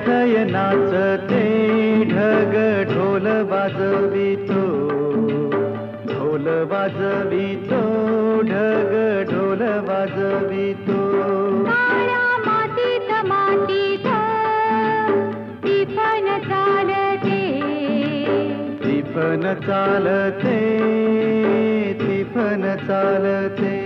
थय नाचते ढग ढोल वाजवितो, ढोल वाजवितो ढग ढोल वाजवितो. काळ्या मातीत मातीत टिपण चालते, टिपण चालते, टिपण चालते.